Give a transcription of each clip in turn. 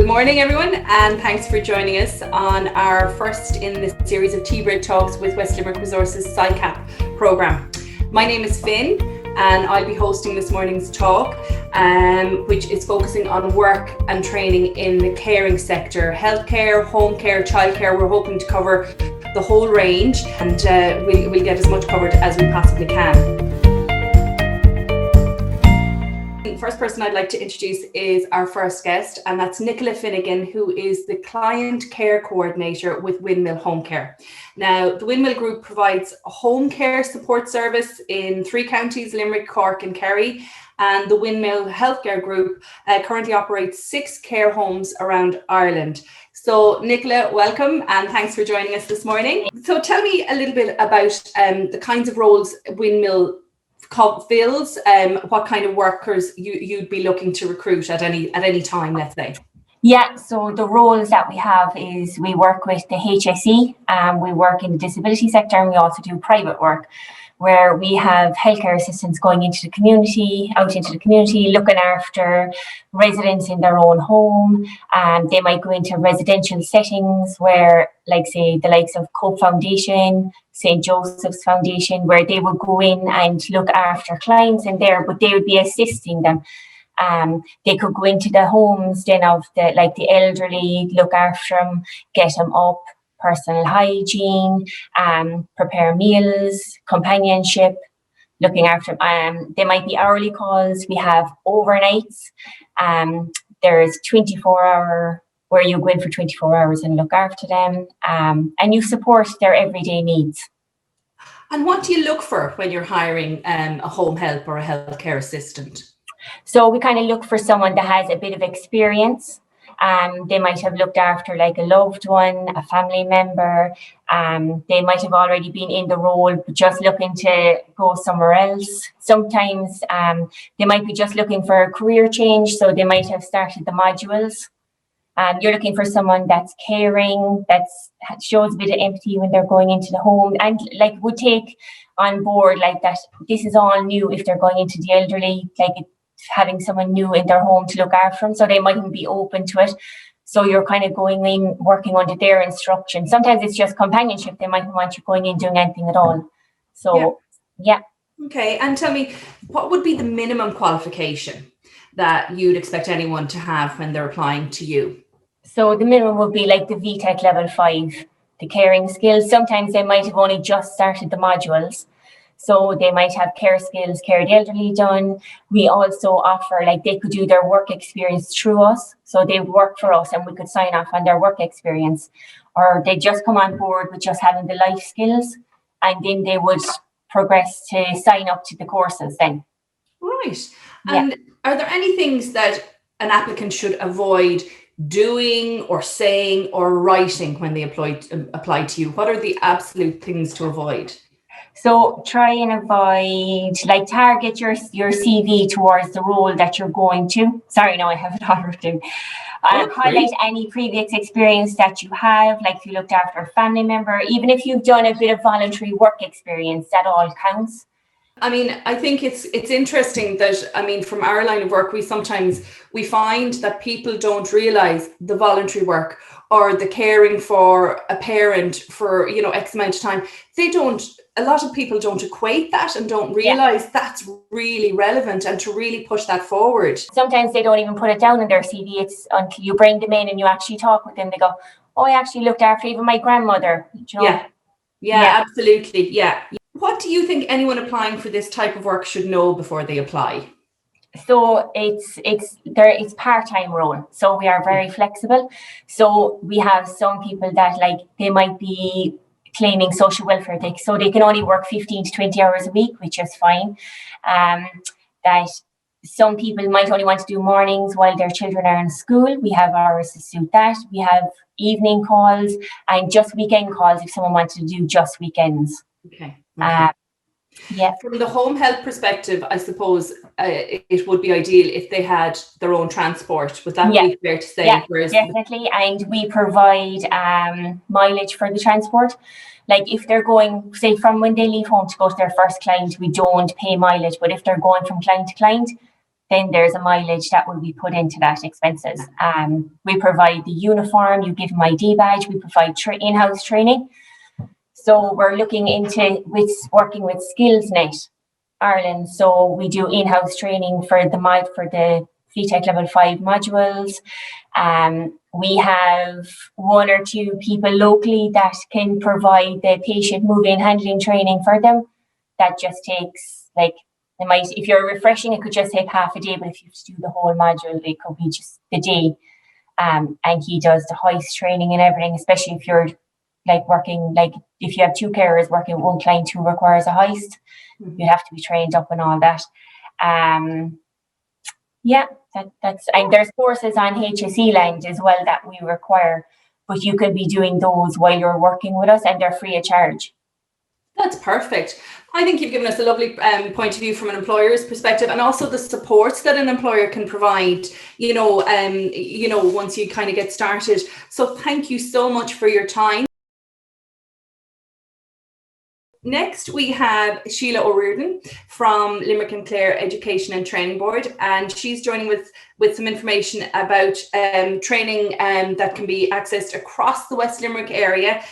morning, everyone, and thanks for joining us on our first in this series of Tea Break Talks with West Limerick Resources SICAP programme. My name is Finn, and I'll be hosting this morning's talk, which is focusing on work and training in the caring sector, healthcare, home care, childcare. We're hoping to cover the whole range, and we'll get as much covered as we possibly can. The first person I'd like to introduce is our first guest, and that's Nicola Finnegan, who is the Client Care Coordinator with Windmill Home Care. Now, the Windmill Group provides a home care support service in 3 counties, Limerick, Cork and Kerry, and the Windmill Healthcare Group currently operates 6 care homes around Ireland. So Nicola, welcome and thanks for joining us this morning. So tell me a little bit about the kinds of roles Windmill fills, what kind of workers you'd be looking to recruit at any time, let's say. Yeah, so the roles that we have is we work with the HSE, we work in the disability sector, and we also do private work where we have healthcare assistants going out into the community, looking after residents in their own home. They might go into residential settings where, like say, the likes of Cope Foundation, St. Joseph's Foundation, where they would go in and look after clients in there, but they would be assisting them. They could go into the homes then of the elderly, look after them, get them up, personal hygiene, prepare meals, companionship, looking after them. There might be hourly calls. We have overnights. There's 24-hour where you go in for 24 hours and look after them, and you support their everyday needs. And what do you look for when you're hiring a home help or a healthcare assistant? So we kind of look for someone that has a bit of experience. They might have looked after like a loved one, a family member. They might have already been in the role, but just looking to go somewhere else. Sometimes they might be just looking for a career change. So they might have started the modules. You're looking for someone that's caring, that shows a bit of empathy when they're going into the home, and like would take on board like that. This is all new if they're going into the elderly, like having someone new in their home to look after them, so they mightn't be open to it. So you're kind of going in, working under their instruction. Sometimes it's just companionship. They mightn't want you going in doing anything at all. So, yeah. Okay, and tell me, what would be the minimum qualification that you'd expect anyone to have when they're applying to you? So the minimum would be like the VTech level 5, the caring skills. Sometimes they might have only just started the modules. So they might have care skills, care the elderly done. We also offer, like they could do their work experience through us. So they would work for us and we could sign off on their work experience. Or they just come on board with just having the life skills, and then they would progress to sign up to the courses then. Right. And are there any things that an applicant should avoid doing or saying or writing when they apply to you? What are the absolute things to avoid? So try and avoid, like target your CV towards the role that you're going to. Sorry, no, I have it all written. Highlight any previous experience that you have, like if you looked after a family member, even if you've done a bit of voluntary work experience, that all counts. I mean, I think it's interesting that, I mean, from our line of work, we find that people don't realise the voluntary work or the caring for a parent for, X amount of time. A lot of people don't equate that and don't realise that's really relevant and to really push that forward. Sometimes they don't even put it down in their CV. It's until you bring them in and you actually talk with them, they go, oh, I actually looked after even my grandmother. Yeah, absolutely. Yeah. What do you think anyone applying for this type of work should know before they apply? So it's part-time role. So we are very flexible. So we have some people that they might be claiming social welfare, so they can only work 15 to 20 hours a week, which is fine. That some people might only want to do mornings while their children are in school. We have hours to suit that. We have evening calls and just weekend calls if someone wants to do just weekends. Okay. From the home health perspective, I suppose it would be ideal if they had their own transport. Would that be fair to say? Yeah, definitely. And we provide mileage for the transport. Like if they're going, say, from when they leave home to go to their first client, we don't pay mileage. But if they're going from client to client, then there's a mileage that will be put into that expenses. We provide the uniform, you give them ID badge, we provide in-house training. So we're looking into working with SkillsNet Ireland. So we do in-house training for the FleetTech Level 5 modules. We have one or two people locally that can provide the patient moving handling training for them. That just takes if you're refreshing, it could just take half a day, but if you have to do the whole module, it could be just the day. And he does the hoist training and everything, especially if you're if you have two carers working with one client who requires a hoist, you have to be trained up and all that. And there's courses on HSE land as well that we require, but you could be doing those while you're working with us, and they're free of charge. That's perfect. I think you've given us a lovely point of view from an employer's perspective, and also the supports that an employer can provide, once you kind of get started. So thank you so much for your time. Next, we have Sheila O'Riordan from Limerick and Clare Education and Training Board, and she's joining with some information about training that can be accessed across the West Limerick area.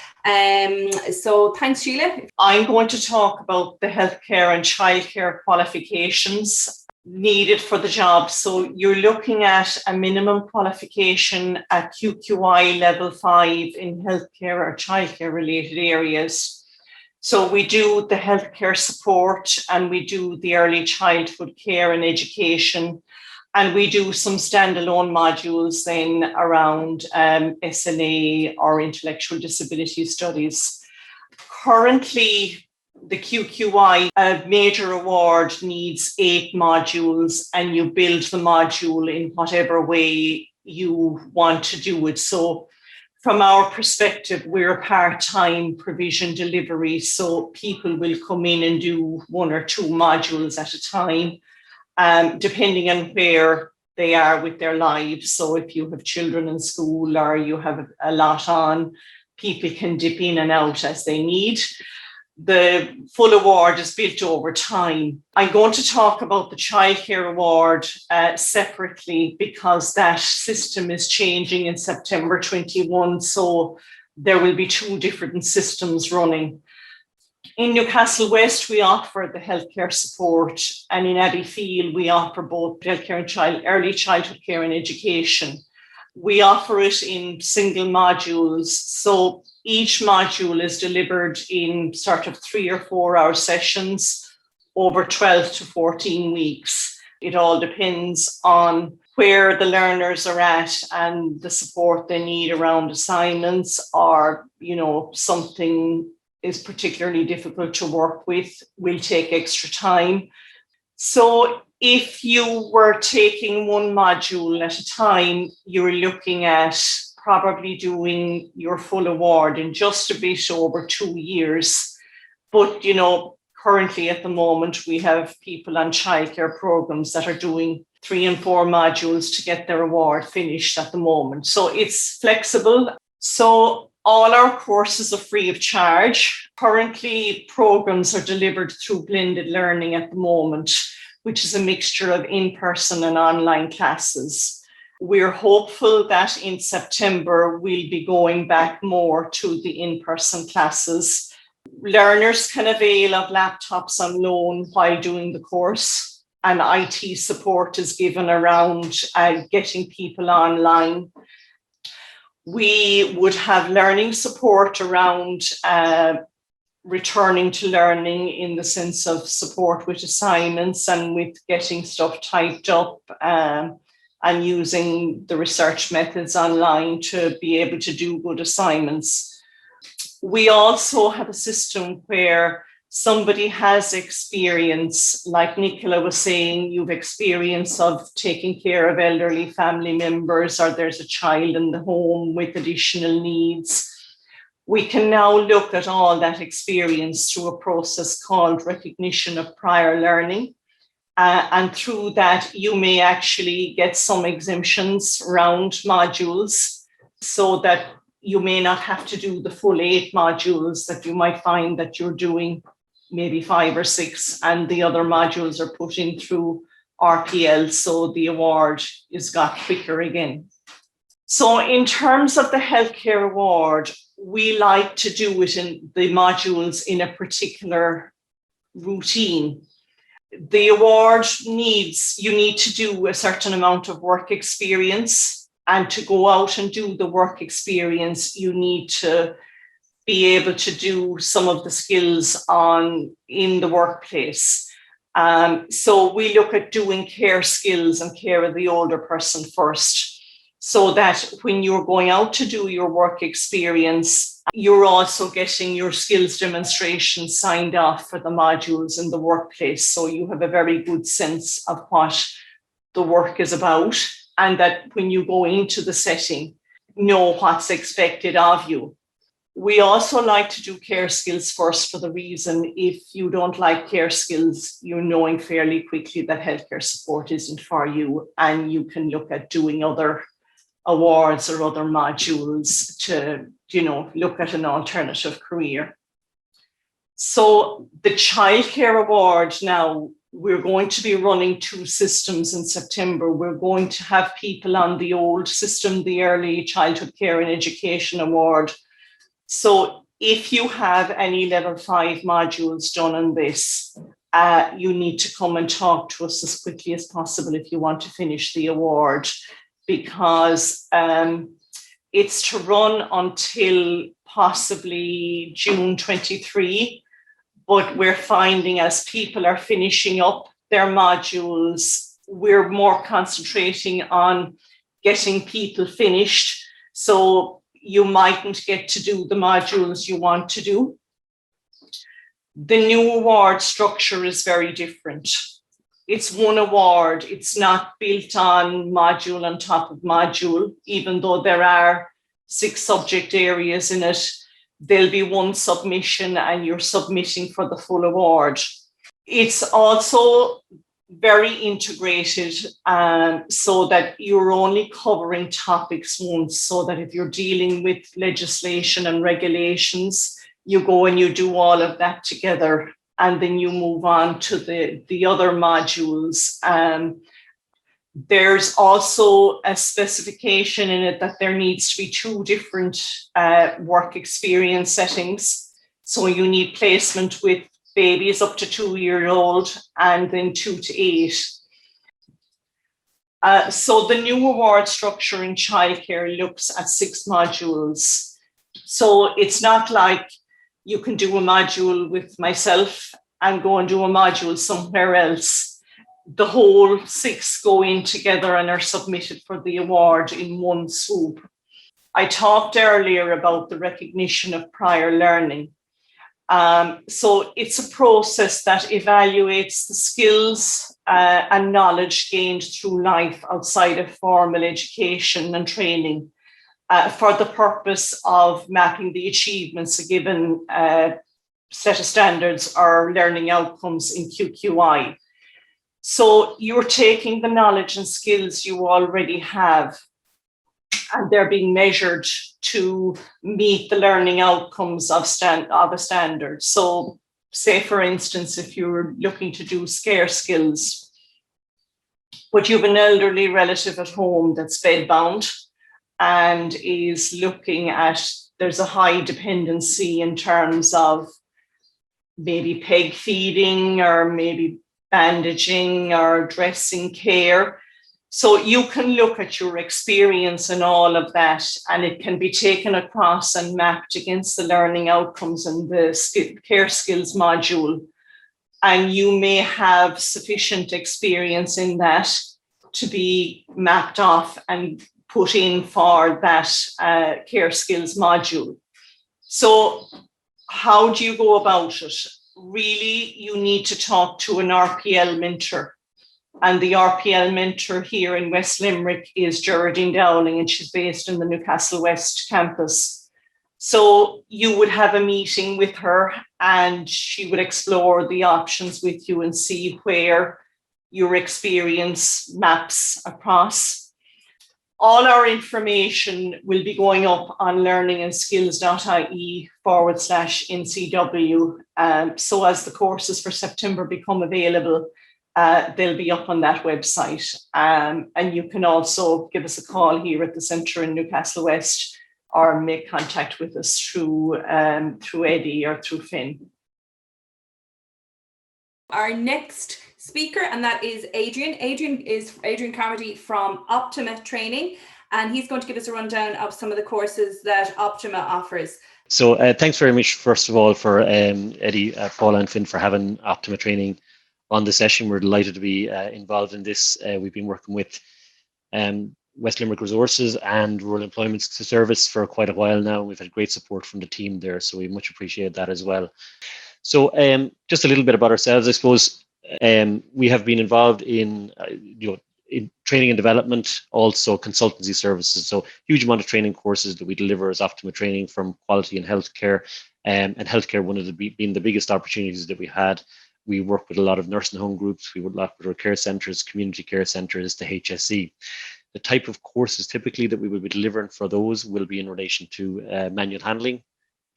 So thanks, Sheila. I'm going to talk about the healthcare and childcare qualifications needed for the job. So you're looking at a minimum qualification at QQI level 5 in healthcare or childcare related areas. So we do the healthcare support, and we do the early childhood care and education, and we do some standalone modules then around SNA or intellectual disability studies. Currently, the QQI major award needs 8 modules, and you build the module in whatever way you want to do it. So from our perspective, we're a part-time provision delivery, so people will come in and do 1 or 2 modules at a time, depending on where they are with their lives. So if you have children in school or you have a lot on, people can dip in and out as they need. The full award is built over time. I'm going to talk about the childcare award separately, because that system is changing in September 21. So there will be 2 different systems running. In Newcastle West, we offer the healthcare support, and in Abbeyfield, we offer both healthcare and early childhood care and education. We offer it in single modules. So each module is delivered in sort of 3 or 4 hour sessions over 12 to 14 weeks. It all depends on where the learners are at and the support they need around assignments, or, something is particularly difficult to work with, will take extra time. So if you were taking 1 module at a time, you're looking at probably doing your full award in just a bit over 2 years. But, currently at the moment, we have people on childcare programs that are doing 3 and 4 modules to get their award finished at the moment. So it's flexible. So all our courses are free of charge. Currently, programs are delivered through blended learning at the moment, which is a mixture of in-person and online classes. We're hopeful that in September, we'll be going back more to the in-person classes. Learners can avail of laptops on loan while doing the course, and IT support is given around getting people online. We would have learning support around returning to learning, in the sense of support with assignments and with getting stuff typed up, and using the research methods online to be able to do good assignments. We also have a system where somebody has experience, like Nicola was saying, you've experience of taking care of elderly family members, or there's a child in the home with additional needs. We can now look at all that experience through a process called recognition of prior learning. And through that, you may actually get some exemptions around modules, so that you may not have to do the full 8 modules that you might find that you're doing, maybe 5 or 6, and the other modules are put in through RPL, so the award is got quicker again. So in terms of the healthcare award, we like to do it in the modules in a particular routine. The award you need to do a certain amount of work experience, and to go out and do the work experience, you need to be able to do some of the skills in the workplace. So we look at doing care skills and care of the older person first, so that when you're going out to do your work experience, you're also getting your skills demonstration signed off for the modules in the workplace. So you have a very good sense of what the work is about, and that when you go into the setting, know what's expected of you. We also like to do care skills first for the reason, if you don't like care skills, you're knowing fairly quickly that healthcare support isn't for you, and you can look at doing other awards or other modules to, look at an alternative career. So the Childcare Award now, we're going to be running 2 systems in September. We're going to have people on the old system, the Early Childhood Care and Education Award. So if you have any level 5 modules done on this, you need to come and talk to us as quickly as possible if you want to finish the award, because it's to run until possibly June 23. But we're finding as people are finishing up their modules, we're more concentrating on getting people finished. So you mightn't get to do the modules you want to do. The new award structure is very different. It's one award. It's not built on module on top of module, even though there are 6 subject areas in it. There'll be one submission and you're submitting for the full award. It's also very integrated, so that you're only covering topics once, so that if you're dealing with legislation and regulations, you go and you do all of that together, and then you move on to the other modules. There's also a specification in it that there needs to be 2 different work experience settings. So you need placement with babies up to 2 years old, and then 2 to 8. So the new award structure in childcare looks at 6 modules. So it's not like you can do a module with myself and go and do a module somewhere else. The whole 6 go in together and are submitted for the award in one swoop. I talked earlier about the recognition of prior learning. So it's a process that evaluates the skills and knowledge gained through life outside of formal education and training, for the purpose of mapping the achievements of given set of standards or learning outcomes in QQI. So you're taking the knowledge and skills you already have, and they're being measured to meet the learning outcomes of a standard. So say, for instance, if you're looking to do care skills, but you have an elderly relative at home that's bedbound and is looking at, there's a high dependency in terms of maybe peg feeding or maybe bandaging or dressing care. So you can look at your experience and all of that, and it can be taken across and mapped against the learning outcomes in the care skills module. And you may have sufficient experience in that to be mapped off and put in for that care skills module. So how do you go about it? Really, you need to talk to an RPL mentor. And the RPL mentor here in West Limerick is Geraldine Dowling, and she's based in the Newcastle West campus. So you would have a meeting with her and she would explore the options with you and see where your experience maps across. All our information will be going up on learningandskills.ie/NCW. So as the courses for September become available, they'll be up on that website. And you can also give us a call here at the centre in Newcastle West, or make contact with us through Eddie or through Finn. Our next speaker, and that is Adrian. Adrian is Adrian Carmody from Optima Training, and he's going to give us a rundown of some of the courses that Optima offers. So thanks very much, first of all, for Eddie, Paula and Finn for having Optima Training on the session. We're delighted to be involved in this. We've been working with West Limerick Resources and Rural Employment Service for quite a while now. We've had great support from the team there, so we much appreciate that as well. So just a little bit about ourselves, I suppose. We have been involved in, in training and development, also consultancy services. So huge amount of training courses that we deliver as Optima Training, from quality and healthcare. And healthcare, one of being the biggest opportunities that we had. We work with a lot of nursing home groups. We work a lot with our care centres, community care centres, the HSE. The type of courses typically that we will be delivering for those will be in relation to manual handling,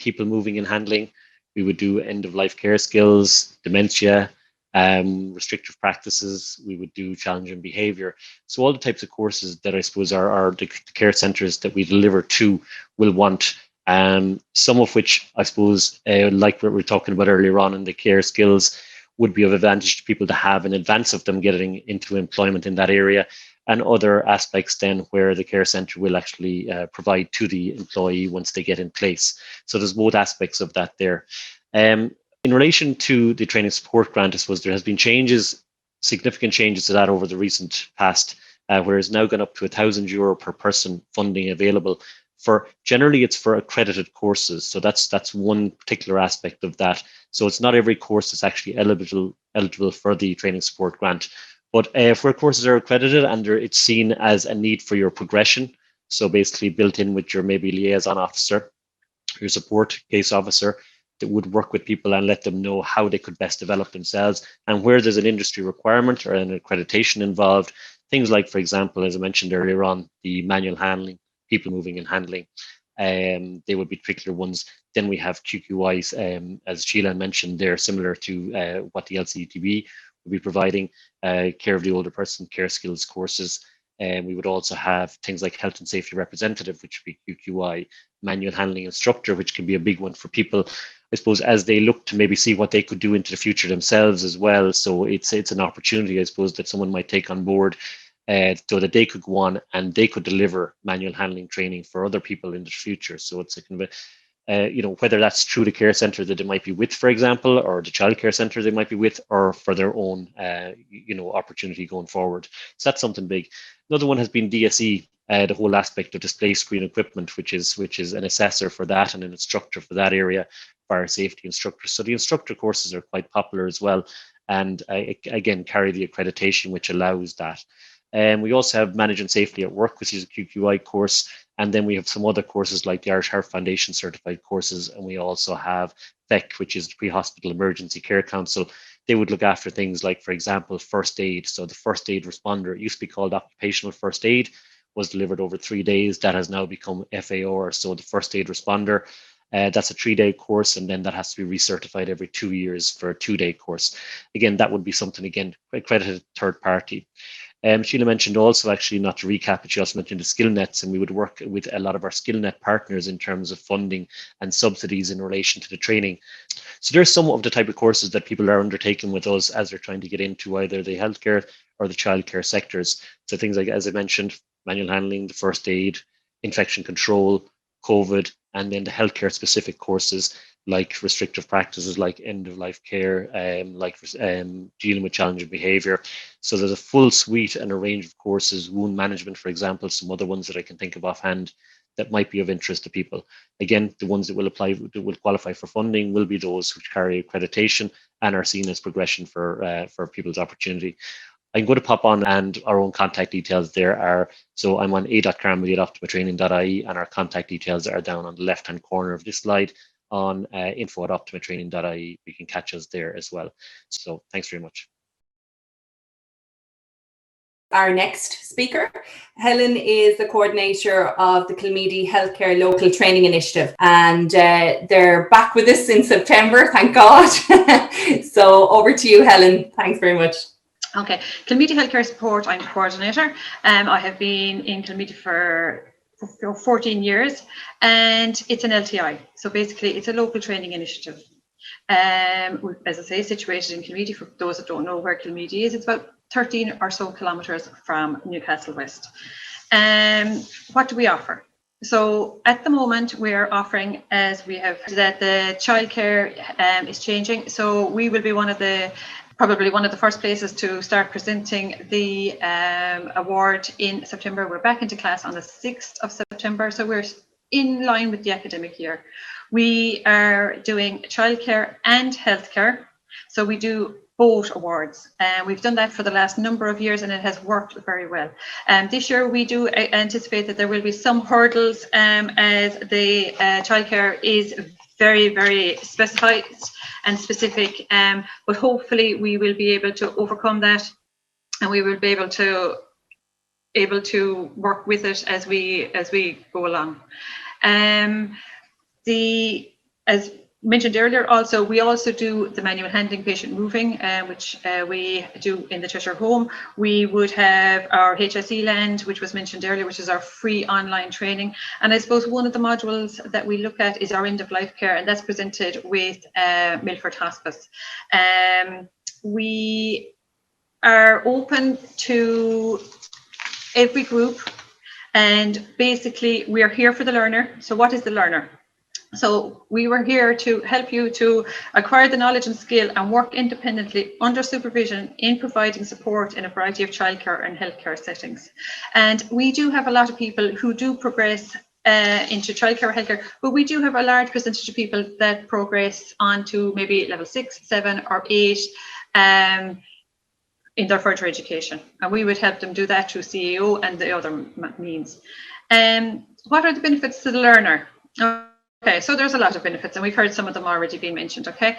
people moving and handling. We would do end-of-life care skills, dementia, restrictive practices. We would do challenging behaviour. So all the types of courses that I suppose are the care centres that we deliver to will want. Some of which I suppose, like what we were talking about earlier on in the care skills, would be of advantage to people to have in advance of them getting into employment in that area, and other aspects then where the care centre will actually provide to the employee once they get in place. So there's both aspects of that there. In relation to the training support grant, I suppose there has been changes, significant changes to that over the recent past, where it's now gone up to €1,000 per person funding available. Generally, it's for accredited courses. So that's one particular aspect of that. So it's not every course that's actually eligible for the training support grant. But where courses are accredited and it's seen as a need for your progression, so basically built in with your maybe liaison officer, your support case officer, that would work with people and let them know how they could best develop themselves, and where there's an industry requirement or an accreditation involved, things like, for example, as I mentioned earlier on, the manual handling, people moving and handling, they would be particular ones. Then we have QQIs, as Sheila mentioned, they're similar to what the LCETB will be providing, care of the older person, care skills courses. And we would also have things like health and safety representative, which would be QQI, manual handling instructor, which can be a big one for people, I suppose, as they look to maybe see what they could do into the future themselves as well. So it's an opportunity, I suppose, that someone might take on board, so that they could go on and they could deliver manual handling training for other people in the future. So it's a kind of whether that's through the care centre that they might be with, for example, or the childcare centre they might be with, or for their own, opportunity going forward. So that's something big. Another one has been DSE, the whole aspect of display screen equipment, which is an assessor for that and an instructor for that area, fire safety instructor. So the instructor courses are quite popular as well, and again carry the accreditation which allows that. We also have Managing Safely at Work, which is a QQI course. And then we have some other courses like the Irish Heart Foundation certified courses. And we also have VEC, which is the Pre-Hospital Emergency Care Council. They would look after things like, for example, first aid. So the first aid responder, it used to be called occupational first aid, was delivered over 3 days. That has now become FAO, so the first aid responder. That's a 3-day course, and then that has to be recertified every 2 years for a 2-day course. Again, that would be something, again, accredited third party. Sheila mentioned also, actually, not to recap, but she also mentioned the skill nets, and we would work with a lot of our skill net partners in terms of funding and subsidies in relation to the training. So there's some of the type of courses that people are undertaking with us as they're trying to get into either the healthcare or the childcare sectors. So things like, as I mentioned, manual handling, the first aid, infection control, COVID, and then the healthcare specific courses like restrictive practices, like end-of-life care, dealing with challenging behaviour. So there's a full suite and a range of courses, wound management, for example, some other ones that I can think of offhand that might be of interest to people. Again, the ones that will qualify for funding will be those which carry accreditation and are seen as progression for people's opportunity. I'm going to pop on, and our own contact details there are, so I'm on a.carmody@optimatraining.ie, and our contact details are down on the left-hand corner of this slide on info@optimatraining.ie. You can catch us there as well. So thanks very much. Our next speaker, Helen, is the coordinator of the Kilmeedy Healthcare Local Training Initiative, and they're back with us in September, thank God. So over to you, Helen. Thanks very much. Okay, Kilmeedy Healthcare Support, I'm the coordinator. I have been in Kilmeedy for 14 years, and it's an LTI. So basically it's a local training initiative. As I say, situated in Kilmeedy. For those that don't know where Kilmeedy is, it's about 13 or so kilometres from Newcastle West. What do we offer? So at the moment we're offering, as we have, that the childcare is changing. So we will be probably one of the first places to start presenting the award in September. We're back into class on the 6th of September, so we're in line with the academic year. We are doing childcare and healthcare, so we do both awards, and we've done that for the last number of years, and it has worked very well. This year we do anticipate that there will be some hurdles, as the childcare is very, very specified and specific, but hopefully we will be able to overcome that, and we will be able to work with it as we go along. As mentioned earlier, we also do the manual handling, patient moving, which we do in the Cheshire home. We would have our HSE land, which was mentioned earlier, which is our free online training. And I suppose one of the modules that we look at is our end of life care, and that's presented with Milford Hospice. We are open to every group, and basically we are here for the learner. So what is the learner? So we were here to help you to acquire the knowledge and skill and work independently under supervision in providing support in a variety of childcare and healthcare settings. And we do have a lot of people who do progress into childcare, healthcare, but we do have a large percentage of people that progress on to maybe level 6, 7 or 8 in their further education. And we would help them do that through CAO and the other means. What are the benefits to the learner? Okay, so there's a lot of benefits, and we've heard some of them already being mentioned, okay?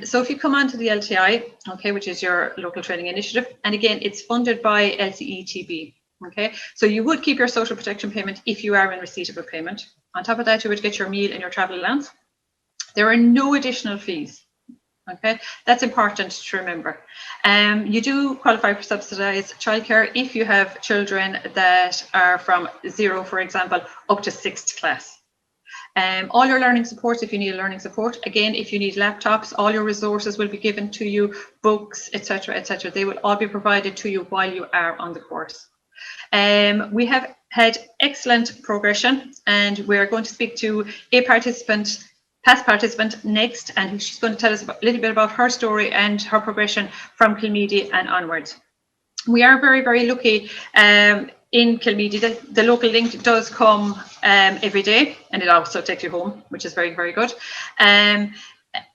So if you come on to the LTI, okay, which is your local training initiative, and again, it's funded by LCETB, okay? So you would keep your social protection payment if you are in receipt of a payment. On top of that, you would get your meal and your travel allowance. There are no additional fees, okay? That's important to remember. You do qualify for subsidised childcare if you have children that are from 0, for example, up to 6th class. All your learning supports, if you need learning support, again, if you need laptops, all your resources will be given to you, books, etc., they will all be provided to you while you are on the course. We have had excellent progression, and we're going to speak to a participant, past participant, next, and she's going to tell us a little bit about her story and her progression from Kilmeedy and onwards. We are very, very lucky in Kilmeedy. The local link does come every day, and it also takes you home, which is very, very good.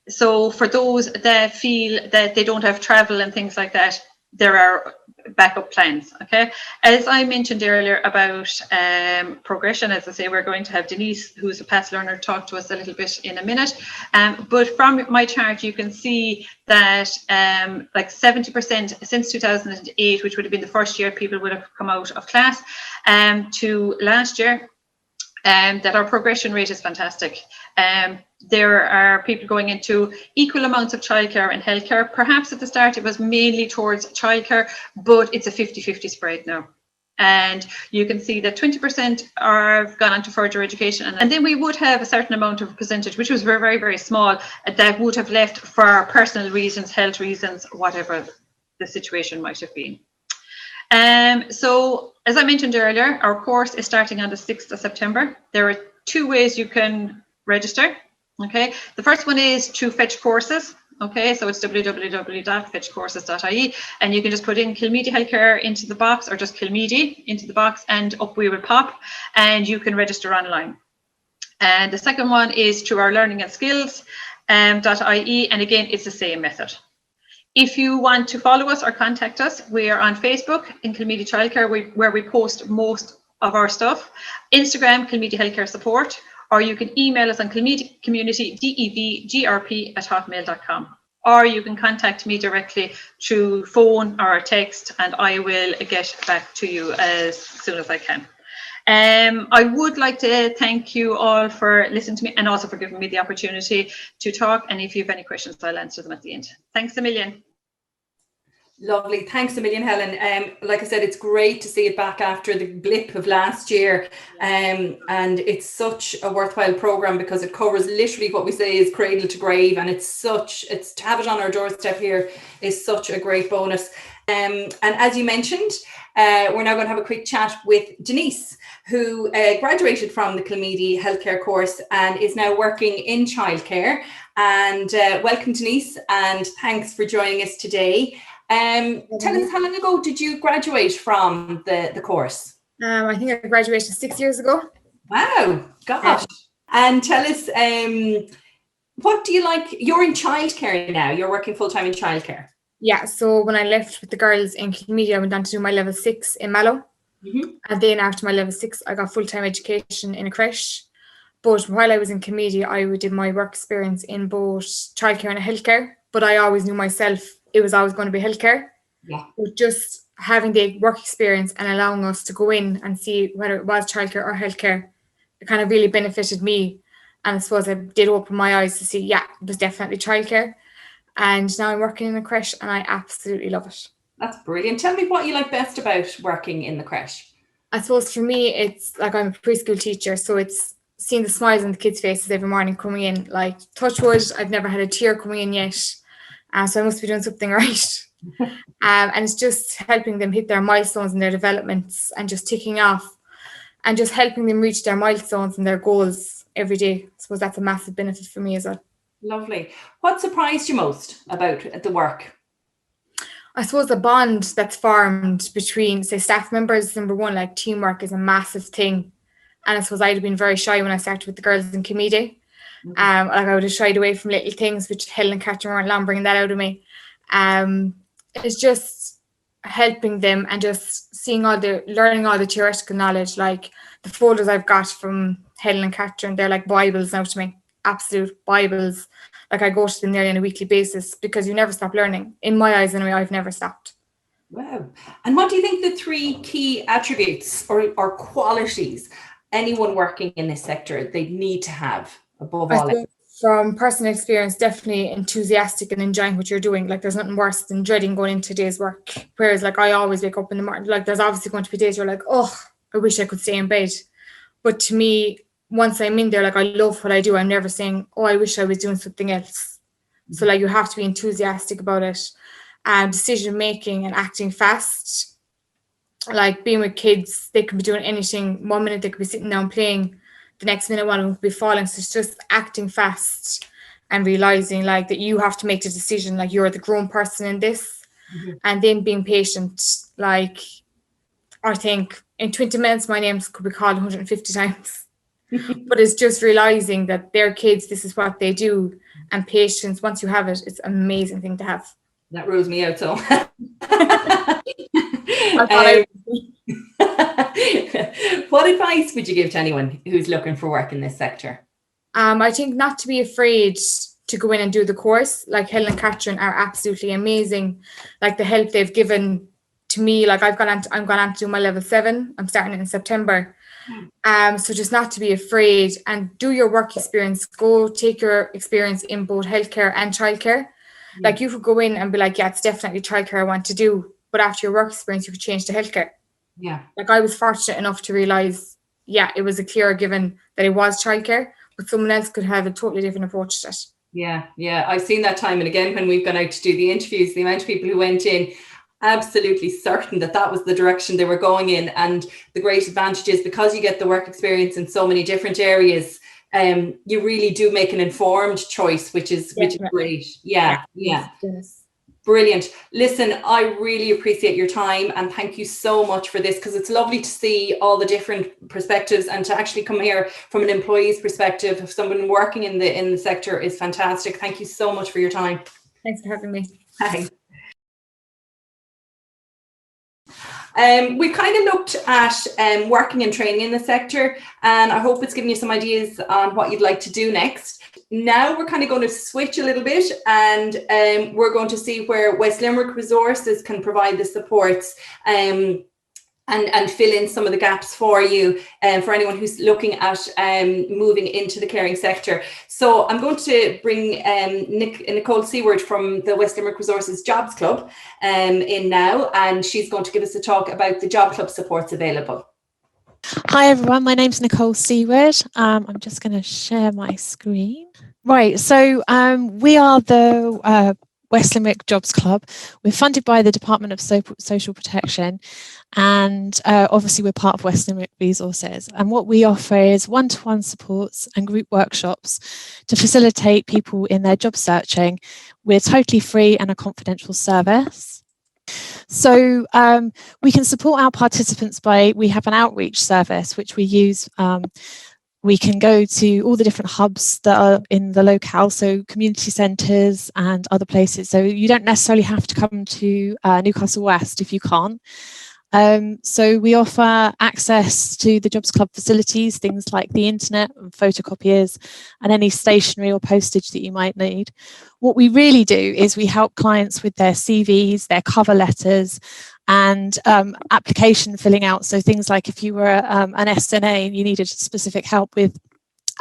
So for those that feel that they don't have travel and things like that, there are backup plans, okay? As I mentioned earlier about progression, as I say, we're going to have Denise, who's a past learner, talk to us a little bit in a minute. But from my chart, you can see that like 70% since 2008, which would have been the first year people would have come out of class, to last year, that our progression rate is fantastic. There are people going into equal amounts of childcare and healthcare. Perhaps at the start it was mainly towards childcare, but it's a 50-50 spread now. And you can see that 20% are gone on to further education. And then we would have a certain amount of percentage, which was very, very, very small, that would have left for personal reasons, health reasons, whatever the situation might have been. So as I mentioned earlier, our course is starting on the 6th of September. There are 2 ways you can register. Okay, the first one is to Fetch Courses. Okay, so it's www.fetchcourses.ie, and you can just put in Kilmeedy Healthcare into the box, or just Kilmeedy into the box, and up we will pop, and you can register online. And the second one is to our learning and skills .ie, and again, it's the same method. If you want to follow us or contact us, we are on Facebook in Kilmeedy Childcare, where we post most of our stuff. Instagram, Kilmeedy Healthcare Support, or you can email us on Kilmeedy Community devgrp@hotmail.com, or you can contact me directly through phone or text, and I will get back to you as soon as I can. I would like to thank you all for listening to me, and also for giving me the opportunity to talk. And if you have any questions, I'll answer them at the end. Thanks a million. Lovely. Thanks a million, Helen. Like I said, it's great to see it back after the blip of last year. And it's such a worthwhile programme because it covers literally what we say is cradle to grave. And it's to have it on our doorstep here is such a great bonus. And as you mentioned, we're now going to have a quick chat with Denise, who graduated from the Kilmeedy healthcare course and is now working in childcare. And welcome, Denise, and thanks for joining us today. Tell us, how long ago did you graduate from the course? I think I graduated 6 years ago. Wow, gosh. And tell us, what do you like? You're in childcare now. You're working full-time in childcare. Yeah, so when I left with the girls in Kilmeedy, I went on to do my level 6 in Mallow. And then after my level 6, I got full-time education in a creche. But while I was in Carmody, I did my work experience in both childcare and healthcare. But I always knew myself it was always going to be healthcare. Yeah. But just having the work experience and allowing us to go in and see whether it was childcare or healthcare, it kind of really benefited me. And I suppose it did open my eyes to see, yeah, it was definitely childcare. And now I'm working in a creche and I absolutely love it. That's brilliant. Tell me what you like best about working in the creche. I suppose for me, it's like I'm a preschool teacher, so it's seeing the smiles on the kids' faces every morning coming in. Like, touch wood, I've never had a tear coming in yet. So I must be doing something right. And it's just helping them hit their milestones and their developments and just ticking off and just helping them reach their milestones and their goals every day. I suppose that's a massive benefit for me as well. Lovely. What surprised you most about the work? I suppose the bond that's formed between, say, staff members, number one, like teamwork is a massive thing. And I suppose I'd have been very shy when I started with the girls in Kilmeedy. Like I would have shied away from little things, which Helen and Catherine weren't long bringing that out of me. It's just helping them and just learning all the theoretical knowledge. Like the folders I've got from Helen and Catherine, they're like Bibles now to me, absolute Bibles. Like I go to them nearly on a weekly basis because you never stop learning. In my eyes anyway, I've never stopped. Wow. And what do you think the 3 key attributes or qualities anyone working in this sector they need to have above all? From personal experience, definitely enthusiastic and enjoying what you're doing. Like there's nothing worse than dreading going into today's work. Whereas like I always wake up in the morning, like there's obviously going to be days you're like, oh, I wish I could stay in bed. But to me, once I'm in there, like I love what I do. I'm never saying, oh, I wish I was doing something else. So like you have to be enthusiastic about it. Decision making and acting fast. Like being with kids, they can be doing anything. 1 minute they could be sitting down playing, the next minute one of them could be falling. So it's just acting fast and realizing like that you have to make the decision, like you're the grown person in this. And then being patient. Like I think in 20 minutes my name could be called 150 times. But it's just realizing that they're kids, this is what they do, and patience. Once you have it, it's an amazing thing to have. That rules me out, so. What advice would you give to anyone who's looking for work in this sector? I think not to be afraid to go in and do the course. Like Helen and Catherine are absolutely amazing. Like the help they've given to me, like I'm going on to do my level 7. I'm starting it in September. So just not to be afraid and do your work experience. Go take your experience in both healthcare and childcare. Like you could go in and be like, yeah, it's definitely childcare I want to do. But after your work experience, you could change to healthcare. Yeah. Like I was fortunate enough to realize, yeah, it was a clear given that it was childcare, but someone else could have a totally different approach to it. Yeah. I've seen that time and again when we've gone out to do the interviews, the amount of people who went in absolutely certain that was the direction they were going in. And the great advantage is because you get the work experience in so many different areas, you really do make an informed choice, which is great. Yeah. Yes. Brilliant. Listen, I really appreciate your time and thank you so much for this, because it's lovely to see all the different perspectives and to actually come here from an employee's perspective of someone working in the sector is fantastic. Thank you so much for your time. Thanks for having me. Thanks. We've kind of looked at working and training in the sector, and I hope it's given you some ideas on what you'd like to do next. Now we're kind of going to switch a little bit, and we're going to see where West Limerick Resources can provide the supports and fill in some of the gaps for you for anyone who's looking at moving into the caring sector. So I'm going to bring Nicole Seaward from the West Limerick Resources Jobs Club in now, and she's going to give us a talk about the Job Club supports available. Hi everyone, my name's Nicole Seaward. I'm just going to share my screen. Right, so we are the West Limerick Jobs Club. We're funded by the Department of Social Protection, and obviously we're part of West Limerick Resources. And what we offer is one-to-one supports and group workshops to facilitate people in their job searching. We're totally free and a confidential service. So we can support our participants we have an outreach service which we use. We can go to all the different hubs that are in the locale, so community centres and other places. So you don't necessarily have to come to Newcastle West if you can't. So we offer access to the Jobs Club facilities, things like the internet and photocopiers and any stationery or postage that you might need. What we really do is we help clients with their CVs, their cover letters and application filling out. So things like if you were an SNA and you needed specific help with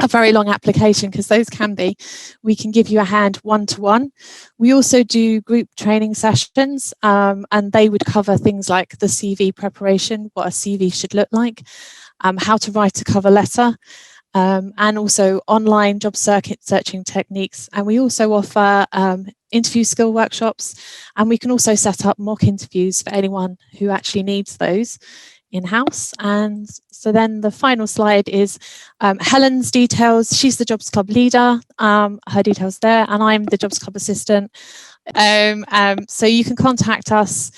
a very long application, because those can be, we can give you a hand one-to-one. We also do group training sessions and they would cover things like the CV preparation, what a CV should look like, how to write a cover letter, and also online job searching techniques. And we also offer interview skill workshops, and we can also set up mock interviews for anyone who actually needs those in-house. And so then the final slide is Helen's details. She's the Jobs Club leader, her details there, and I'm the Jobs Club assistant. So you can contact us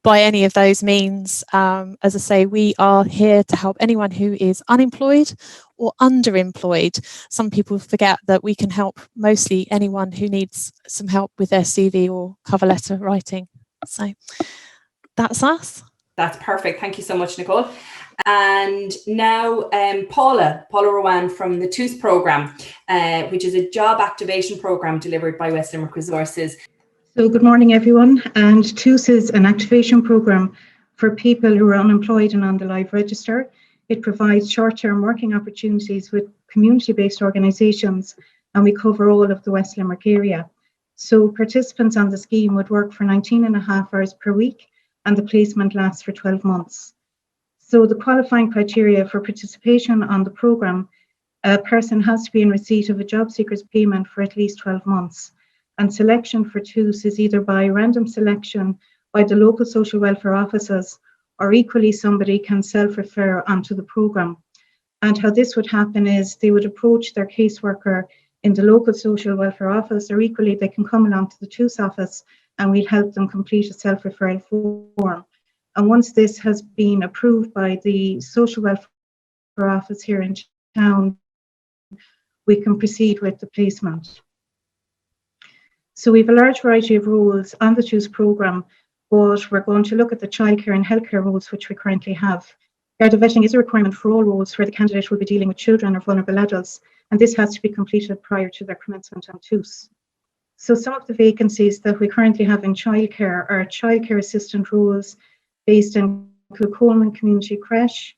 by any of those means. As I say, we are here to help anyone who is unemployed or underemployed. Some people forget that we can help mostly anyone who needs some help with their CV or cover letter writing. So that's us. That's perfect. Thank you so much, Nicole. And now Paula Ruane from the TOOS programme, which is a job activation programme delivered by West Limerick Resources. So good morning, everyone. And TOOS is an activation programme for people who are unemployed and on the live register. It provides short-term working opportunities with community-based organisations, and we cover all of the West Limerick area. So participants on the scheme would work for 19.5 hours per week, and the placement lasts for 12 months. So the qualifying criteria for participation on the programme, a person has to be in receipt of a job seeker's payment for at least 12 months. And selection for TOOS is either by random selection by the local social welfare offices, or equally somebody can self-refer onto the programme. And how this would happen is they would approach their caseworker in the local social welfare office, or equally they can come along to the TOOS office and we'll help them complete a self-referral form. And once this has been approved by the social welfare office here in town, we can proceed with the placement. So we have a large variety of roles on the TOOS programme, but we're going to look at the childcare and healthcare roles which we currently have. Garda vetting is a requirement for all roles where the candidate will be dealing with children or vulnerable adults, and this has to be completed prior to their commencement on TOOS. So some of the vacancies that we currently have in childcare are childcare assistant roles based in Kilcoleman Community Creche,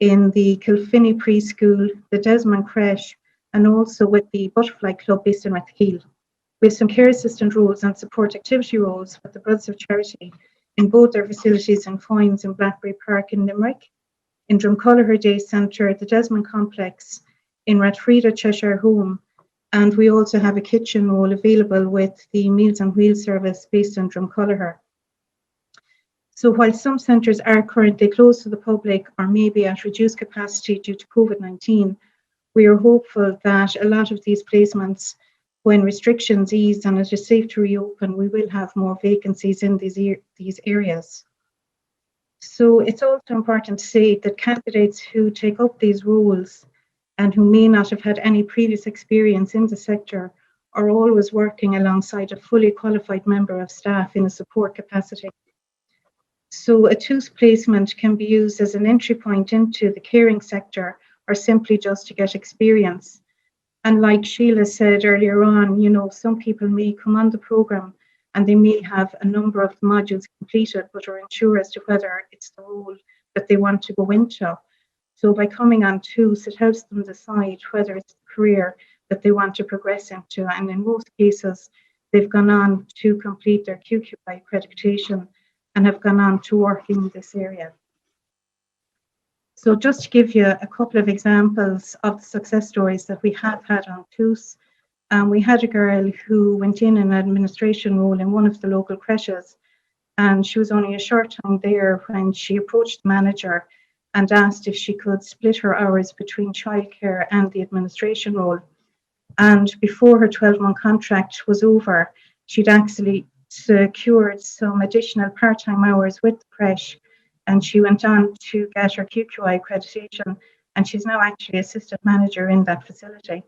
in the Kilfinny Preschool, the Desmond Creche, and also with the Butterfly Club based in Rathkeale. We have some care assistant roles and support activity roles with the Brothers of Charity in both their facilities in Foynes and Blackberry Park in Limerick, in Drumcolliher Day Centre, the Desmond Complex, in Rathfrieda Cheshire Home, and we also have a kitchen role available with the Meals on Wheels service based in Drumcolliher. So while some centres are currently closed to the public or maybe at reduced capacity due to COVID-19, we are hopeful that a lot of these placements, when restrictions ease and it is safe to reopen, we will have more vacancies in these areas. So it's also important to say that candidates who take up these roles and who may not have had any previous experience in the sector are always working alongside a fully qualified member of staff in a support capacity. So a TOOS placement can be used as an entry point into the caring sector or simply just to get experience. And like Sheila said earlier on, you know, some people may come on the programme and they may have a number of modules completed but are unsure as to whether it's the role that they want to go into. So by coming on TOOS, it helps them decide whether it's the career that they want to progress into. And in most cases, they've gone on to complete their QQI accreditation and have gone on to work in this area. So just to give you a couple of examples of the success stories that we have had on TOOS, we had a girl who went in an administration role in one of the local creches, and she was only a short time there when she approached the manager and asked if she could split her hours between childcare and the administration role. And before her 12-month contract was over, she'd actually secured some additional part-time hours with the creche, and she went on to get her QQI accreditation, and she's now actually assistant manager in that facility.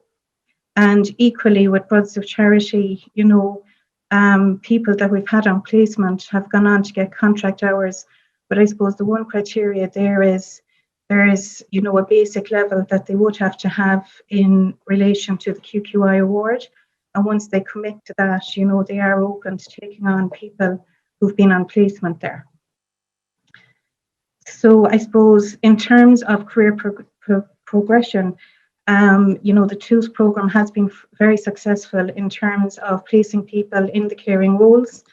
And equally with Brothers of Charity, you know, people that we've had on placement have gone on to get contract hours. But I suppose the one criteria there is, you know, a basic level that they would have to have in relation to the QQI award. And once they commit to that, you know, they are open to taking on people who've been on placement there. So I suppose in terms of career progression, you know, the TOOS program has been very successful in terms of placing people in the caring roles.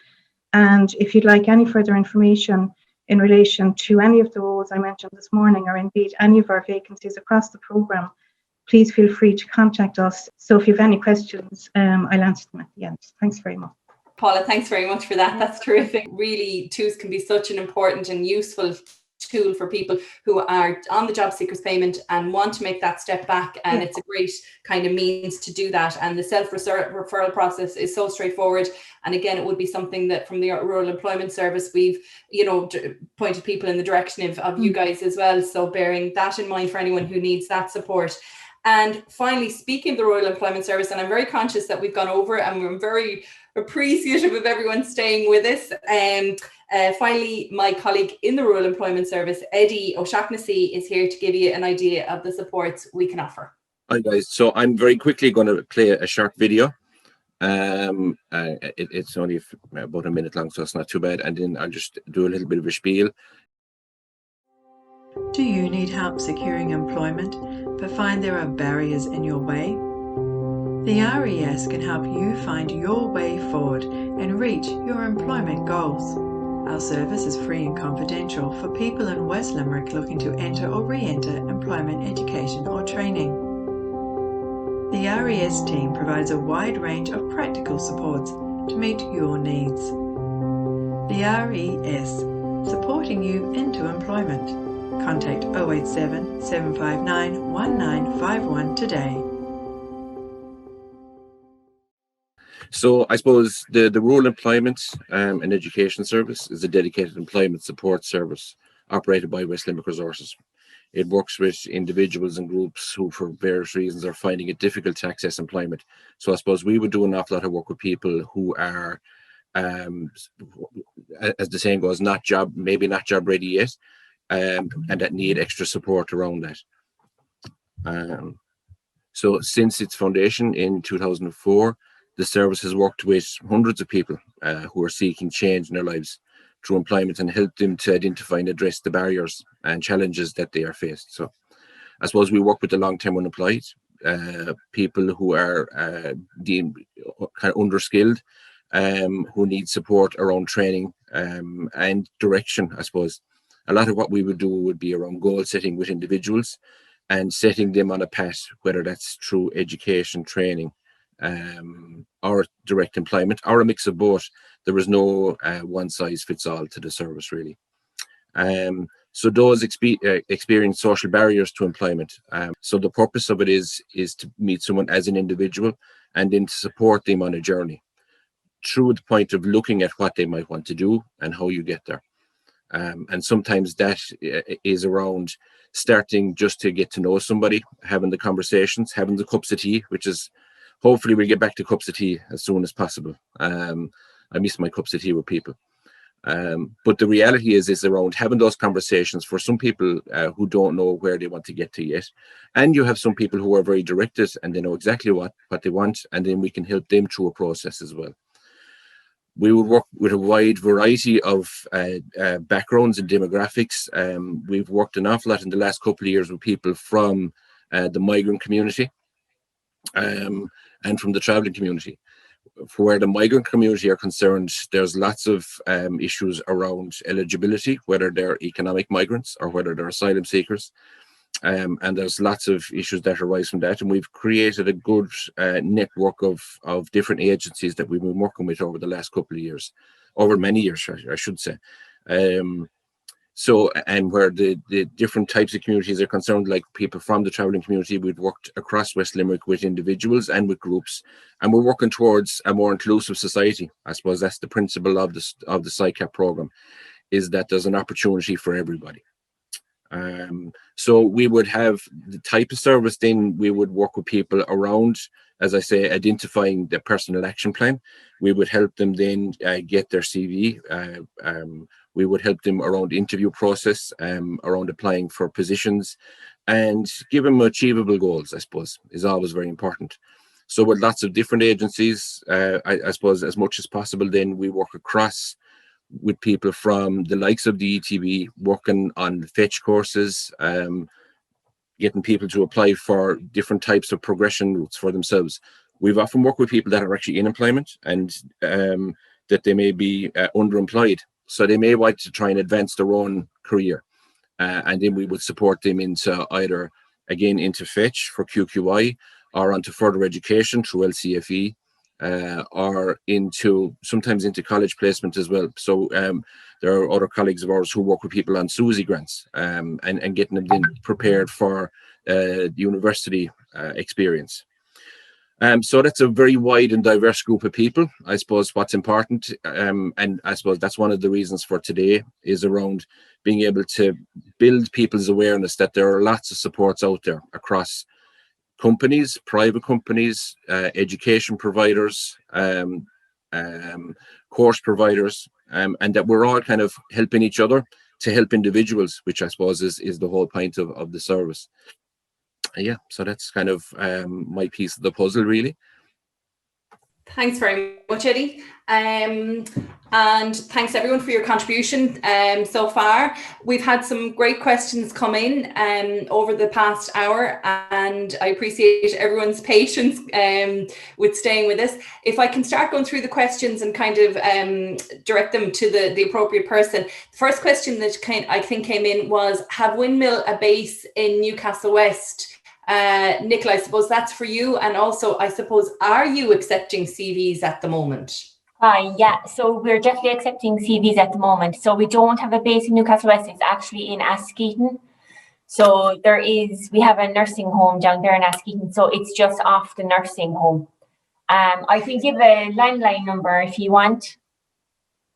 And if you'd like any further information in relation to any of the roles I mentioned this morning, or indeed any of our vacancies across the program, please feel free to contact us. So if you have any questions, I'll answer them at the end. Thanks very much. Paula, thanks very much for that. That's terrific. Really, TOOS can be such an important and useful tool for people who are on the job seekers payment and want to make that step back, and it's a great kind of means to do that. And the self-referral process is so straightforward, and again, it would be something that from the Rural Employment Service we've, you know, pointed people in the direction of you guys as well, so bearing that in mind for anyone who needs that support. And finally, speaking of the Rural Employment Service, and I'm very conscious that we've gone over, and we're very appreciative of everyone staying with us. Finally, my colleague in the Rural Employment Service, Eddie O'Shaughnessy, is here to give you an idea of the supports we can offer. Hi guys, so I'm very quickly going to play a short video. It's only about a minute long, so it's not too bad, and then I'll just do a little bit of a spiel. Do you need help securing employment but find there are barriers in your way? The RES can help you find your way forward and reach your employment goals. Our service is free and confidential for people in West Limerick looking to enter or re-enter employment, education or training. The RES team provides a wide range of practical supports to meet your needs. The RES, supporting you into employment. Contact 087 759 1951 today. So I suppose the Rural Employment and Education Service is a dedicated employment support service operated by West Limerick Resources. It works with individuals and groups who for various reasons are finding it difficult to access employment. So I suppose we would do an awful lot of work with people who are, as the saying goes, maybe not job ready yet, and that need extra support around that. So since its foundation in 2004, the service has worked with hundreds of people who are seeking change in their lives through employment and helped them to identify and address the barriers and challenges that they are faced. So I suppose we work with the long-term unemployed, people who are deemed kind of underskilled, who need support around training and direction, I suppose. A lot of what we would do would be around goal setting with individuals and setting them on a path, whether that's through education, training, or direct employment, or a mix of both. There is no one size fits all to the service, really. So those experience social barriers to employment. So the purpose of it is to meet someone as an individual and then to support them on a journey through the point of looking at what they might want to do and how you get there. And sometimes that is around starting just to get to know somebody, having the conversations, having the cups of tea, which is hopefully we'll get back to cups of tea as soon as possible. I miss my cups of tea with people. But the reality is around having those conversations for some people who don't know where they want to get to yet. And you have some people who are very directed and they know exactly what they want, and then we can help them through a process as well. We would work with a wide variety of backgrounds and demographics. We've worked an awful lot in the last couple of years with people from the migrant community and from the travelling community. For where the migrant community are concerned, there's lots of issues around eligibility, whether they're economic migrants or whether they're asylum seekers. And there's lots of issues that arise from that. And we've created a good network of different agencies that we've been working with over the last couple of years, over many years, I should say. So, and where the different types of communities are concerned, like people from the travelling community, we've worked across West Limerick with individuals and with groups, and we're working towards a more inclusive society. I suppose that's the principle of the SICAP program, is that there's an opportunity for everybody. So we would have the type of service, then we would work with people around, as I say, identifying the personal action plan. We would help them then get their CV. We would help them around the interview process, around applying for positions, and give them achievable goals, I suppose, is always very important. So with lots of different agencies, I suppose as much as possible, then we work across with people from the likes of the ETB, working on fetch courses, getting people to apply for different types of progression routes for themselves. We've often worked with people that are actually in employment and that they may be underemployed. So they may want to try and advance their own career. And then we would support them into either, again, into fetch for QQI, or onto further education through LCFE, or sometimes into college placement as well. So there are other colleagues of ours who work with people on SUSI grants and getting them then prepared for the university experience. So that's a very wide and diverse group of people. I suppose what's important, and I suppose that's one of the reasons for today, is around being able to build people's awareness that there are lots of supports out there across companies, private companies, education providers, course providers, and that we're all kind of helping each other to help individuals, which I suppose is the whole point of the service. Yeah, so that's kind of my piece of the puzzle, really. Thanks very much, Eddie. And thanks everyone for your contribution so far. We've had some great questions come in over the past hour, and I appreciate everyone's patience with staying with us. If I can start going through the questions and kind of direct them to the appropriate person. The first question that I think came in was, have Windmill a base in Newcastle West? Nicola, I suppose that's for you. And also, I suppose, are you accepting CVs at the moment? Yeah, so we're definitely accepting CVs at the moment. So we don't have a base in Newcastle West, it's actually in Askeaton. So we have a nursing home down there in Askeaton, so it's just off the nursing home. I can give a landline number if you want.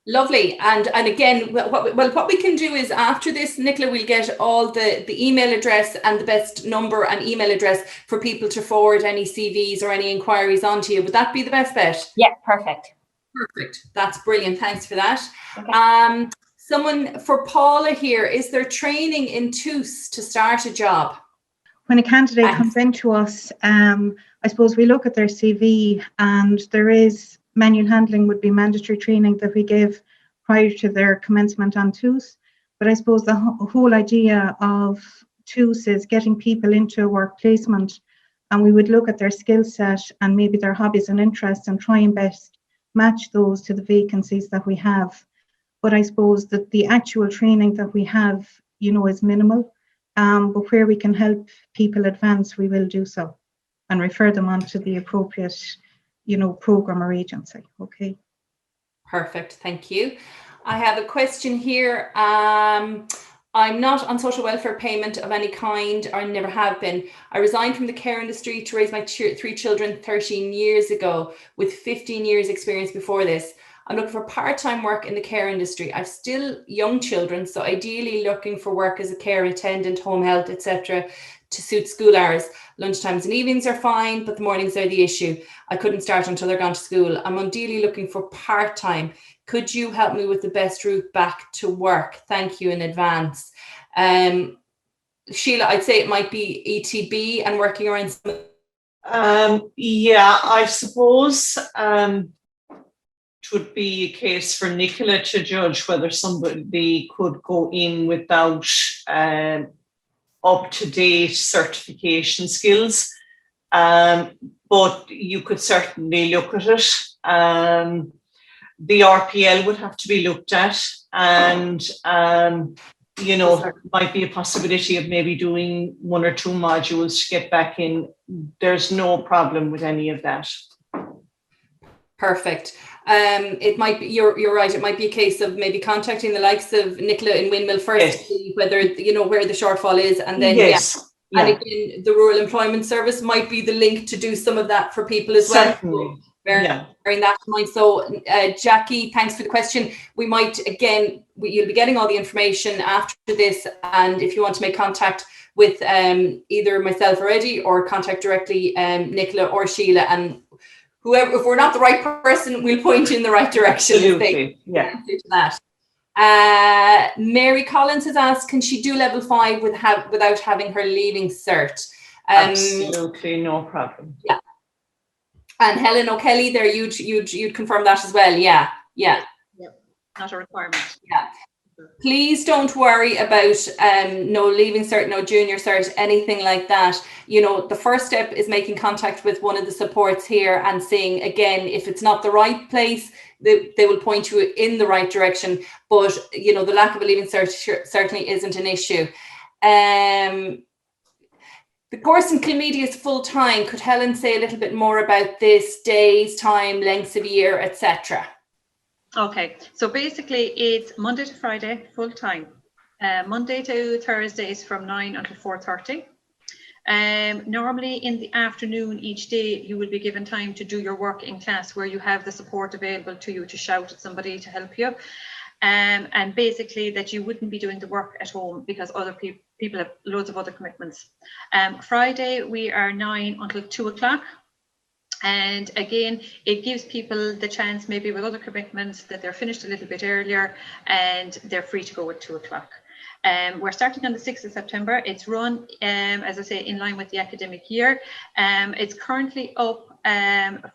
Lovely. And again, what we can do is after this, Nicola, we'll get all the email address and the best number and email address for people to forward any CVs or any inquiries onto you. Would that be the best bet? Yeah, perfect. Perfect. That's brilliant. Thanks for that. Okay. Someone for Paula here, is there training in TUS to start a job? When a candidate comes into us, I suppose we look at their CV, and there is manual handling would be mandatory training that we give prior to their commencement on TUS. But I suppose the whole idea of TUS is getting people into a work placement, and we would look at their skill set and maybe their hobbies and interests and try and best match those to the vacancies that we have. But I suppose that the actual training that we have, is minimal. But where we can help people advance, we will do so and refer them on to the appropriate program or agency. Okay. Perfect. Thank you. I have a question here. I'm not on social welfare payment of any kind, or never have been. I resigned from the care industry to raise my 3 children 13 years ago, with 15 years experience before this. I'm looking for part-time work in the care industry. I've still young children, so ideally looking for work as a care attendant, home health, etc., to suit school hours. Lunchtimes and evenings are fine, but the mornings are the issue. I couldn't start until they're gone to school. I'm ideally looking for part-time. Could you help me with the best route back to work? Thank you in advance. Sheila, I'd say it might be ETB and working around some... Yeah, I suppose would be a case for Nicola to judge whether somebody could go in without up-to-date certification skills. But you could certainly look at it. The RPL would have to be looked at, and you know, there might be a possibility of maybe doing 1 or 2 modules to get back in. There's no problem with any of that. Perfect. It might be, you're right, it might be a case of maybe contacting the likes of Nicola in Windmill first, yes, to see whether, you know, where the shortfall is, and then yes. Yeah. And again, the Rural Employment Service might be the link to do some of that for people as well. Certainly. Bearing that in mind. So Jackie, thanks for the question. We might, again, you'll be getting all the information after this, and if you want to make contact with either myself or Eddie, or contact directly Nicola or Sheila, and whoever, if we're not the right person, we'll point you in the right direction. Absolutely. Yeah. To that. Mary Collins has asked, can she do level 5 without having her leaving cert? Absolutely, no problem. Yeah. And Helen O'Kelly, there, you'd confirm that as well. Yeah. Not a requirement. Yeah. Please don't worry about no leaving cert, no junior cert, anything like that. You know, the first step is making contact with one of the supports here and seeing, again, if it's not the right place, they will point you in the right direction. But, you know, the lack of a leaving cert certainly isn't an issue. The course in Kilmeedy is full-time. Could Helen say a little bit more about this, days, time, lengths of year, etc.? Okay, so basically it's Monday to Friday, full-time. Monday to Thursdays from 9 until 4:30. Normally in the afternoon each day, you will be given time to do your work in class, where you have the support available to you to shout at somebody to help you. And basically that you wouldn't be doing the work at home, because other people have loads of other commitments. Friday, we are 9 until 2 o'clock. And again, it gives people the chance, maybe with other commitments, that they're finished a little bit earlier and they're free to go at 2 o'clock. We're starting on the 6th of September. It's run, as I say, in line with the academic year. It's currently up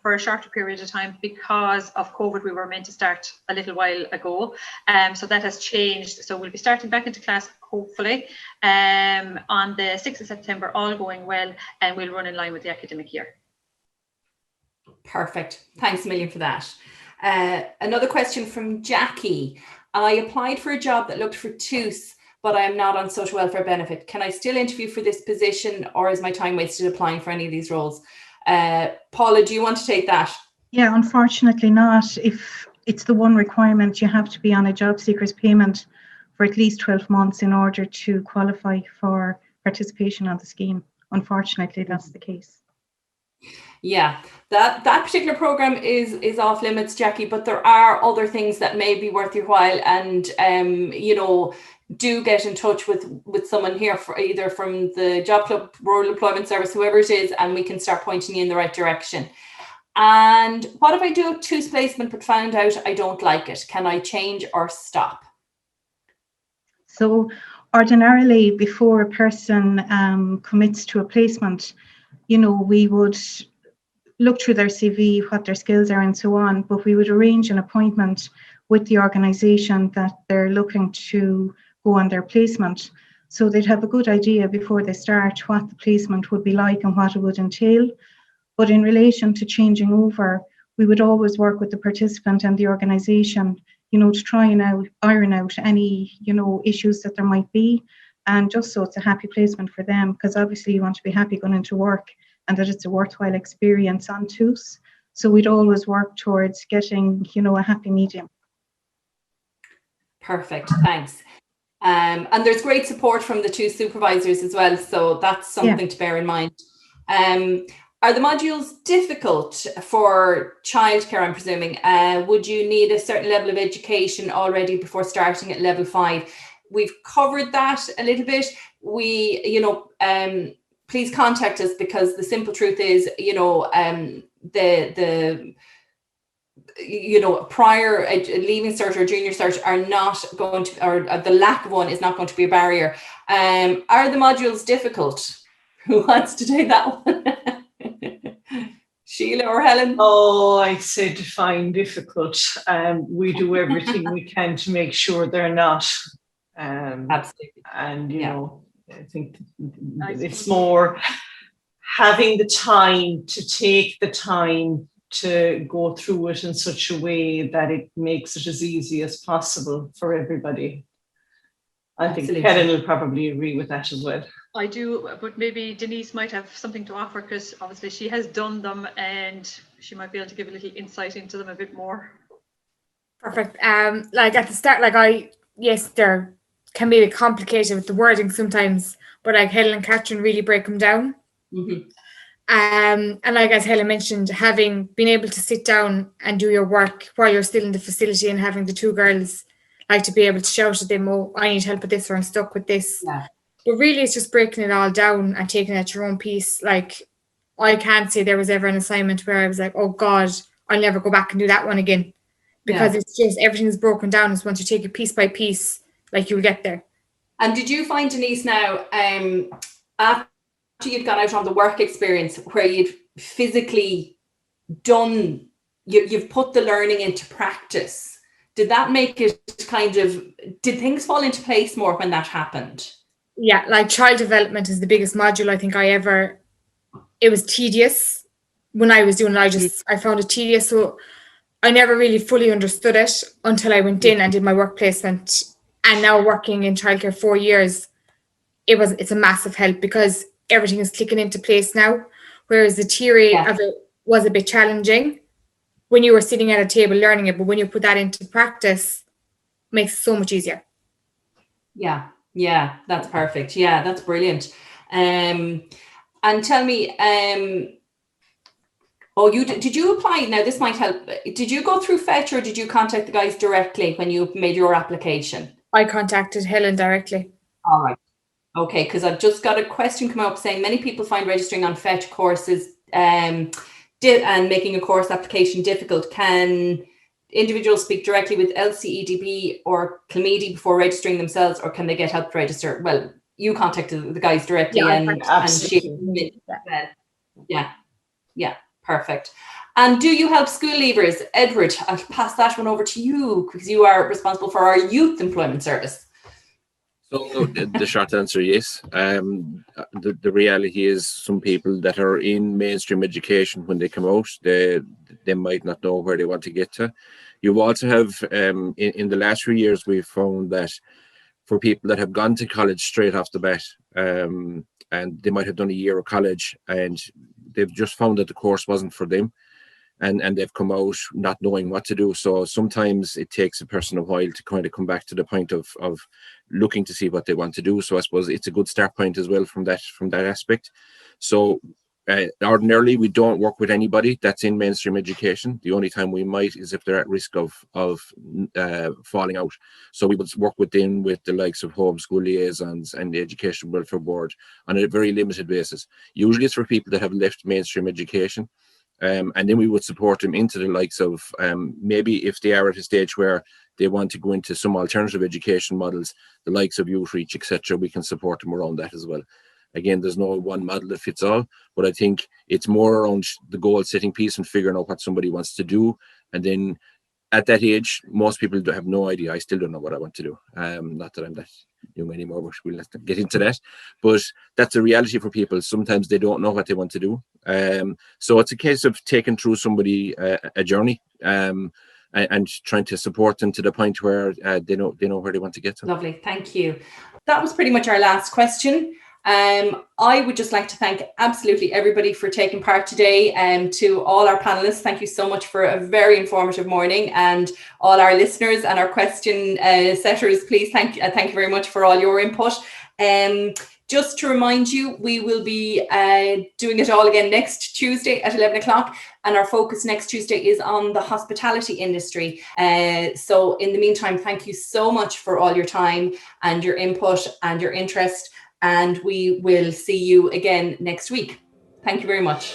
for a shorter period of time because of COVID. We were meant to start a little while ago. So that has changed. So we'll be starting back into class, hopefully, on the 6th of September, all going well, and we'll run in line with the academic year. Perfect. Thanks a million for that. Another question from Jackie. I applied for a job that looked for TUS, but I am not on social welfare benefit. Can I still interview for this position, or is my time wasted applying for any of these roles? Paula, do you want to take that? Yeah, unfortunately not. If it's the one requirement, you have to be on a job seeker's payment for at least 12 months in order to qualify for participation on the scheme. Unfortunately, that's the case. Yeah, that particular program is off limits, Jackie, but there are other things that may be worth your while, and you know, do get in touch with someone here, for either from the Job Club, Rural Employment Service, whoever it is, and we can start pointing you in the right direction. And what if I do a TUS placement but found out I don't like it? Can I change or stop? So ordinarily, before a person commits to a placement, you know, we would look through their CV, what their skills are and so on, but we would arrange an appointment with the organisation that they're looking to go on their placement. So they'd have a good idea before they start what the placement would be like and what it would entail. But in relation to changing over, we would always work with the participant and the organisation, you know, to try and iron out any, you know, issues that there might be. And just so it's a happy placement for them, because obviously you want to be happy going into work and that it's a worthwhile experience on TUS. So we'd always work towards getting, you know, a happy medium. Perfect, thanks. And there's great support from the TUS supervisors as well, so that's something to bear in mind. Are the modules difficult for childcare, I'm presuming? Would you need a certain level of education already before starting at level 5? We've covered that a little bit. We, you know, please contact us, because the simple truth is, you know, you know, prior leaving cert or junior cert are not going to, or the lack of one is not going to be a barrier. Are the modules difficult? Who wants to take that one? Sheila or Helen? Oh, I'd say define difficult. We do everything we can to make sure they're not. Absolutely. And, you know, I think it's more having the time to take the time to go through it in such a way that it makes it as easy as possible for everybody. I think Helen will probably agree with that as well. I do, but maybe Denise might have something to offer because obviously she has done them and she might be able to give a little insight into them a bit more. Perfect. Like at the start, yes, they're can be a bit complicated with the wording sometimes, but like Helen and Catherine really break them down. Mm-hmm. And like as Helen mentioned, having been able to sit down and do your work while you're still in the facility and having the two girls like to be able to shout at them, oh, I need help with this or I'm stuck with this. Yeah. But really it's just breaking it all down and taking it at your own piece. Like I can't say there was ever an assignment where I was like, oh God, I'll never go back and do that one again. Because it's just everything's broken down. It's once you take it piece by piece, like you'll get there. And did you find, Denise, now after you'd gone out on the work experience where you'd physically done, you've put the learning into practice, did that make it did things fall into place more when that happened? Yeah, like child development is the biggest module I think it was tedious when I was doing it. I found it tedious. So I never really fully understood it until I went in and did my work placement. And now working in childcare 4 years, it's a massive help because everything is clicking into place now. Whereas the theory of it was a bit challenging when you were sitting at a table learning it, but when you put that into practice, it makes it so much easier. Yeah, that's perfect. Yeah, that's brilliant. And tell me, did you apply? Now this might help. Did you go through Fetch or did you contact the guys directly when you made your application? I contacted Helen directly. All right. Okay, because I've just got a question come up saying many people find registering on Fetch courses and making a course application difficult. Can individuals speak directly with LCETB or Kilmeedy before registering themselves, or can they get help to register? Well, you contacted the guys directly and she. Yeah, perfect. And do you help school leavers? Edward, I'll pass that one over to you because you are responsible for our youth employment service. So the short answer, yes. The reality is some people that are in mainstream education, when they come out, they might not know where they want to get to. You also have, in the last 3 years, we've found that for people that have gone to college straight off the bat, and they might have done a year of college and they've just found that the course wasn't for them. And they've come out not knowing what to do. So sometimes it takes a person a while to kind of come back to the point of looking to see what they want to do. So I suppose it's a good start point as well from that aspect. So ordinarily we don't work with anybody that's in mainstream education. The only time we might is if they're at risk of falling out. So we would work with the likes of homeschool liaisons and the Education Welfare Board on a very limited basis. Usually it's for people that have left mainstream education. And then we would support them into the likes of maybe if they are at a stage where they want to go into some alternative education models, the likes of Youth Reach, etc. We can support them around that as well. Again, there's no one model that fits all, but I think it's more around the goal setting piece and figuring out what somebody wants to do. And then at that age, most people have no idea. I still don't know what I want to do. Not that I'm that young anymore, but we'll not get into that. But that's a reality for people. Sometimes they don't know what they want to do. So it's a case of taking through somebody a journey and trying to support them to the point where they know where they want to get to. Lovely, thank you. That was pretty much our last question. I would just like to thank absolutely everybody for taking part today, and to all our panelists, thank you so much for a very informative morning, and all our listeners and our question setters, please thank you very much for all your input. Just to remind you, we will be doing it all again next Tuesday at 11 o'clock, and our focus next Tuesday is on the hospitality industry. So in the meantime, thank you so much for all your time and your input and your interest, and we will see you again next week. Thank you very much.